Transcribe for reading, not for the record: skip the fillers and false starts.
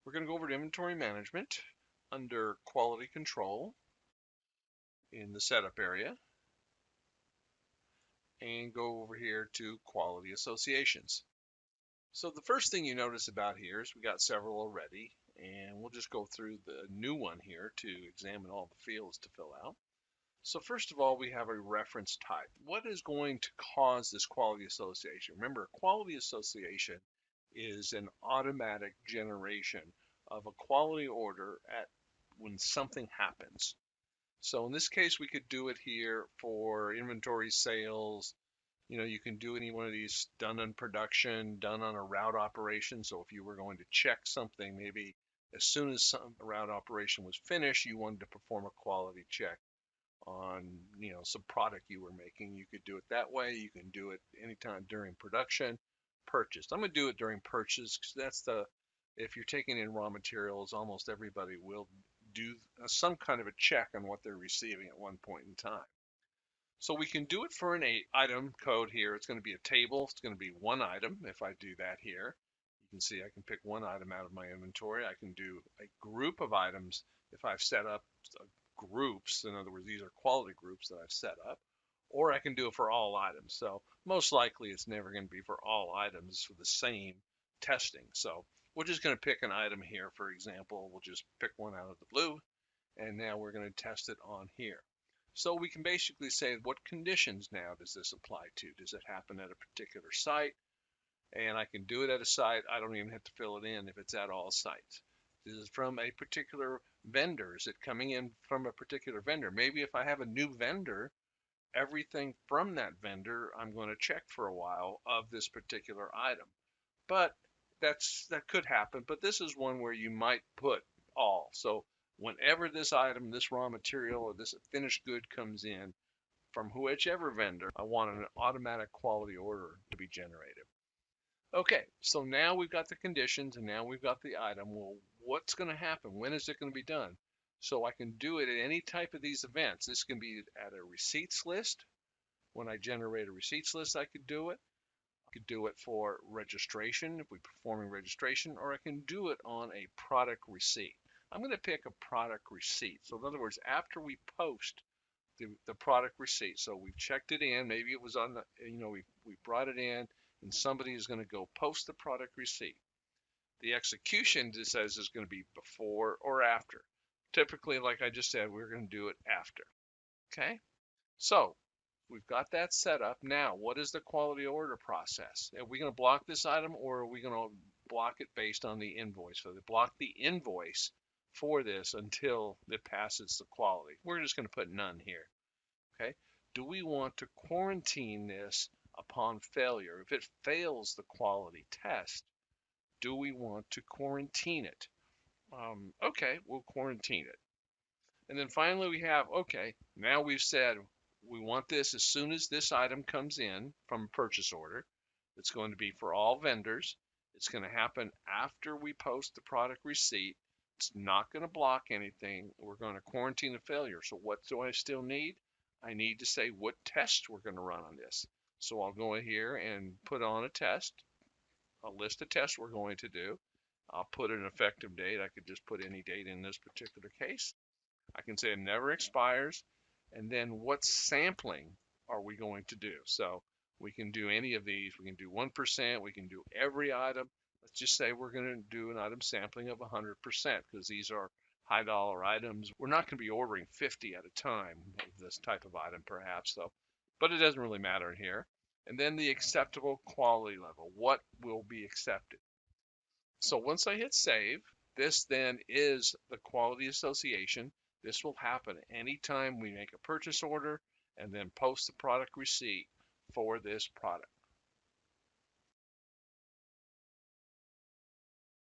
We're going to go over to inventory management under quality control in the setup area and go over here to quality associations. So the first thing you notice about here is we got several already, and we'll just go through the new one here to examine all the fields to fill out. So first of all, we have a reference type. What is going to cause this quality association? Remember, a quality association is an automatic generation of a quality order at when something happens. So in this case, we could do it here for inventory sales. You can do any one of these done in production, done on a route operation. So if you were going to check something, maybe as soon as some route operation was finished, you wanted to perform a quality check on some product you were making. You could do it that way. You can do it anytime during production. Purchase. I'm going to do it during purchase because if you're taking in raw materials, almost everybody will do some kind of a check on what they're receiving at one point in time. So we can do it for an item code here. It's going to be a table. It's going to be one item. If I do that here, you can see I can pick one item out of my inventory. I can do a group of items if I've set up groups. In other words, these are quality groups that I've set up. Or I can do it for all items. So most likely it's never going to be for all items for the same testing. So we're just going to pick an item here, for example. We'll just pick one out of the blue. And now we're going to test it on here. So we can basically say what conditions now does this apply to? Does it happen at a particular site? And I can do it at a site. I don't even have to fill it in if it's at all sites. This is from a particular vendor. Is it coming in from a particular vendor? Maybe if I have a new vendor, everything from that vendor I'm going to check for a while of this particular item. But that could happen. But this is one where you might put all. So whenever this item, this raw material, or this finished good comes in from whichever vendor, I want an automatic quality order to be generated. Okay, so now we've got the conditions and now we've got the item. Well, what's going to happen? When is it going to be done? So I can do it at any type of these events. This can be at a receipts list. When I generate a receipts list, I could do it. I could do it for registration if we're performing registration, or I can do it on a product receipt. I'm going to pick a product receipt. So in other words, after we post the product receipt, so we've checked it in, maybe it was on the, we brought it in, and somebody is going to go post the product receipt. The execution just says is going to be before or after. Typically, like I just said, we're going to do it after. Okay, so we've got that set up. Now, what is the quality order process? Are we going to block this item, or are we going to block it based on the invoice? So they block the invoice for this until it passes the quality. We're just going to put none here. Okay. Do we want to quarantine this upon failure? If it fails the quality test, do we want to quarantine it? Okay, we'll quarantine it. And then finally we have, okay, now we've said we want this as soon as this item comes in from a purchase order. It's going to be for all vendors. It's going to happen after we post the product receipt. It's not going to block anything. We're going to quarantine the failure. So what do I still need? I need to say what test we're going to run on this. So I'll go in here and put on a test, a list of tests we're going to do. I'll put an effective date. I could just put any date in this particular case. I can say it never expires. And then what sampling are we going to do? So we can do any of these. We can do 1%. We can do every item. Let's just say we're going to do an item sampling of 100% because these are high dollar items. We're not going to be ordering 50 at a time of this type of item perhaps, though, but it doesn't really matter here. And then the acceptable quality level. What will be accepted? So once I hit save, this then is the quality association. This will happen anytime we make a purchase order and then post the product receipt for this product.